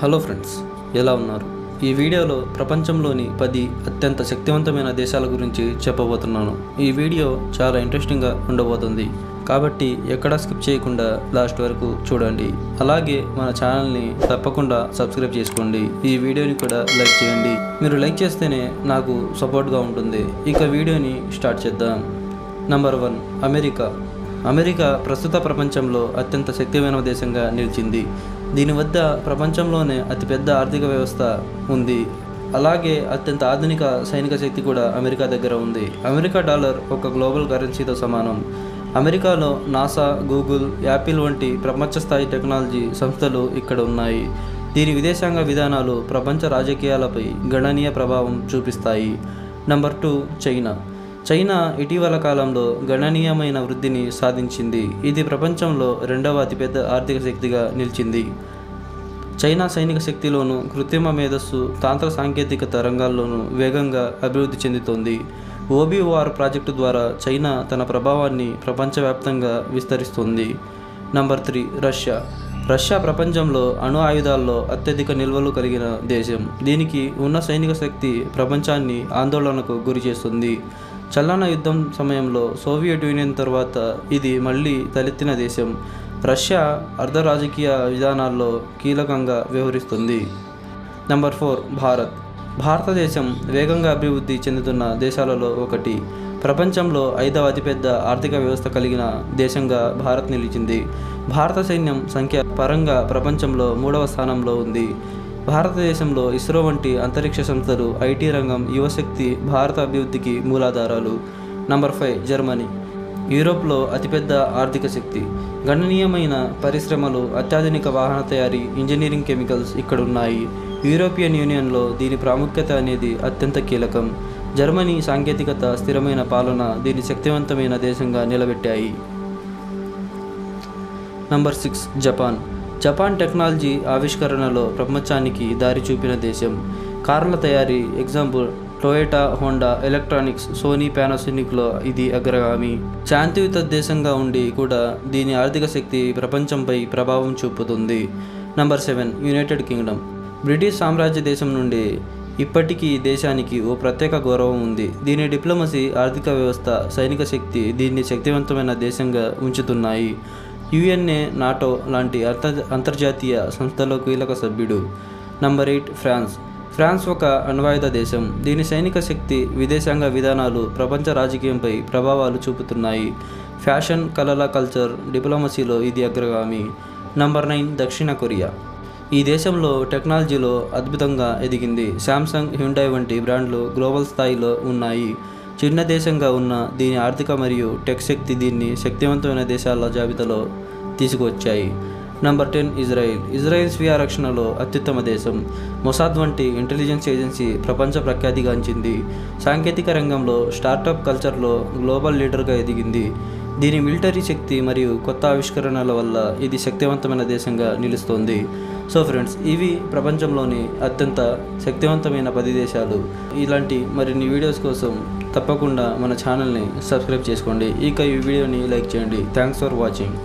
Hello friends, ఎలా ఉన్నారు? ఈ వీడియోలో ప్రపంచంలోని 10 అత్యంత శక్తివంతమైన దేశాల గురించి చెప్పబోతున్నాను. ఈ వీడియో చాలా ఇంట్రెస్టింగ్గా ఉండబోతుంది కాబట్టి ఎక్కడా స్కిప్ చేయకుండా లాస్ట్ వరకు చూడండి. అలాగే మన ఛానల్ని తప్పకుండా సబ్స్క్రైబ్ చేసుకోండి. ఈ వీడియోని కూడా లైక్ చేయండి. మీరు లైక్ చేస్తేనే నాకు సపోర్ట్గా ఉంటుంది. ఇక వీడియోని స్టార్ట్ చేద్దాం. Number 1, America. అమెరికా ప్రస్తుత ప్రపంచంలో అత్యంత శక్తివంతమైన దేశంగా నిలిచింది. దీని వద్ద ప్రపంచంలోనే అతిపెద్ద ఆర్థిక వ్యవస్థ ఉంది. అలాగే అత్యంత ఆధునిక సైనిక శక్తి కూడా అమెరికా దగ్గర ఉంది. అమెరికా డాలర్ ఒక గ్లోబల్ కరెన్సీతో సమానం. అమెరికాలో నాసా, గూగుల్, యాపిల్ వంటి ప్రపంచ స్థాయి టెక్నాలజీ సంస్థలు ఇక్కడ ఉన్నాయి. దీని విదేశాంగ విధానాలు ప్రపంచ రాజకీయాలపై గణనీయ ప్రభావం చూపిస్తాయి. Number 2, China. చైనా ఇటీవల కాలంలో గణనీయమైన వృద్ధిని సాధించింది. ఇది ప్రపంచంలో 2వ అతిపెద్ద ఆర్థిక శక్తిగా నిలిచింది. చైనా సైనిక శక్తిలోనూ, కృత్రిమ మేధస్సు, తాంత్ర సాంకేతికత రంగాల్లోనూ వేగంగా అభివృద్ధి చెందుతోంది. ఓబీఓఆర్ ప్రాజెక్టు ద్వారా చైనా తన ప్రభావాన్ని ప్రపంచవ్యాప్తంగా విస్తరిస్తుంది. Number 3, Russia. రష్యా ప్రపంచంలో అణు ఆయుధాల్లో అత్యధిక నిల్వలు కలిగిన దేశం. దీనికి ఉన్న సైనిక శక్తి ప్రపంచాన్ని ఆందోళనకు గురి చేస్తుంది. చల్లన యుద్ధం సమయంలో సోవియట్ యూనియన్ తర్వాత ఇది మళ్ళీ తలెత్తిన దేశం. రష్యా అర్ధ రాజకీయ విధానాల్లో కీలకంగా వ్యవహరిస్తుంది. నంబర్ 4, భారత్. భారతదేశం వేగంగా అభివృద్ధి చెందుతున్న దేశాలలో ఒకటి. ప్రపంచంలో 5వ అతిపెద్ద ఆర్థిక వ్యవస్థ కలిగిన దేశంగా భారత్ నిలిచింది. భారత సైన్యం సంఖ్య పరంగా ప్రపంచంలో 3వ స్థానంలో ఉంది. భారతదేశంలో ఇస్రో వంటి అంతరిక్ష సంస్థలు, ఐటీ రంగం, యువశక్తి భారత అభివృద్ధికి మూలాధారాలు. Number 5, Germany. యూరోప్లో అతిపెద్ద ఆర్థిక శక్తి. గణనీయమైన పరిశ్రమలు, అత్యాధునిక వాహన తయారీ, ఇంజనీరింగ్, కెమికల్స్ ఇక్కడున్నాయి. యూరోపియన్ యూనియన్లో దీని ప్రాముఖ్యత అనేది అత్యంత కీలకం. జర్మనీ సాంకేతికత, స్థిరమైన పాలన దీని శక్తివంతమైన దేశంగా నిలబెట్టాయి. Number 6, Japan. జపాన్ టెక్నాలజీ ఆవిష్కరణలో ప్రపంచానికి దారి చూపిన దేశం. కార్ల తయారీ, example Toyota, Honda, electronics, Sony, పానాసోనిక్లో ఇది అగ్రగామి. శాంతియుత దేశంగా ఉండి కూడా దీని ఆర్థిక శక్తి ప్రపంచంపై ప్రభావం చూపుతుంది. Number 7, United Kingdom. బ్రిటిష్ సామ్రాజ్య దేశం నుండి ఇప్పటికీ దేశానికి ఓ ప్రత్యేక గౌరవం ఉంది. దీని డిప్లొమసీ, ఆర్థిక వ్యవస్థ, సైనిక శక్తి దీన్ని శక్తివంతమైన దేశంగా ఉంచుతున్నాయి. యుఎన్ఏ, నాటో లాంటి అంతర్జాతీయ సంస్థలో కీలక సభ్యుడు. Number 8, France. ఫ్రాన్స్ ఒక అణ్వాయుధ దేశం. దీని సైనిక శక్తి, విదేశాంగ విధానాలు ప్రపంచ రాజకీయంపై ప్రభావాలు చూపుతున్నాయి. ఫ్యాషన్, కళల, కల్చర్, డిప్లొమసీలో ఇది అగ్రగామి. నంబర్ 9, దక్షిణ కొరియా. ఈ దేశంలో టెక్నాలజీలో అద్భుతంగా ఎదిగింది. శాంసంగ్, హ్యుండాయ్ వంటి బ్రాండ్లు గ్లోబల్ స్థాయిలో ఉన్నాయి. చిన్న దేశంగా ఉన్న దీని ఆర్థిక మరియు టెక్ శక్తి దీన్ని శక్తివంతమైన దేశాల జాబితాలో తీసుకువచ్చాయి. Number 10, Israel. ఇజ్రాయిల్ స్వీయ రక్షణలో అత్యుత్తమ దేశం. మొసాద్ వంటి ఇంటెలిజెన్స్ ఏజెన్సీ ప్రపంచ ప్రఖ్యాతిగాంచింది. సాంకేతిక రంగంలో, స్టార్టప్ కల్చర్లో గ్లోబల్ లీడర్గా ఎదిగింది. దీని మిలిటరీ శక్తి మరియు కొత్త ఆవిష్కరణల వల్ల ఇది శక్తివంతమైన దేశంగా నిలుస్తోంది. సో ఫ్రెండ్స్, ఇవి ప్రపంచంలోని అత్యంత శక్తివంతమైన 10 దేశాలు. ఇలాంటి మరిన్ని వీడియోస్ కోసం తప్పకుండా మన ఛానల్ని సబ్స్క్రైబ్ చేసుకోండి. ఇక ఈ వీడియోని లైక్ చేయండి. Thanks for watching.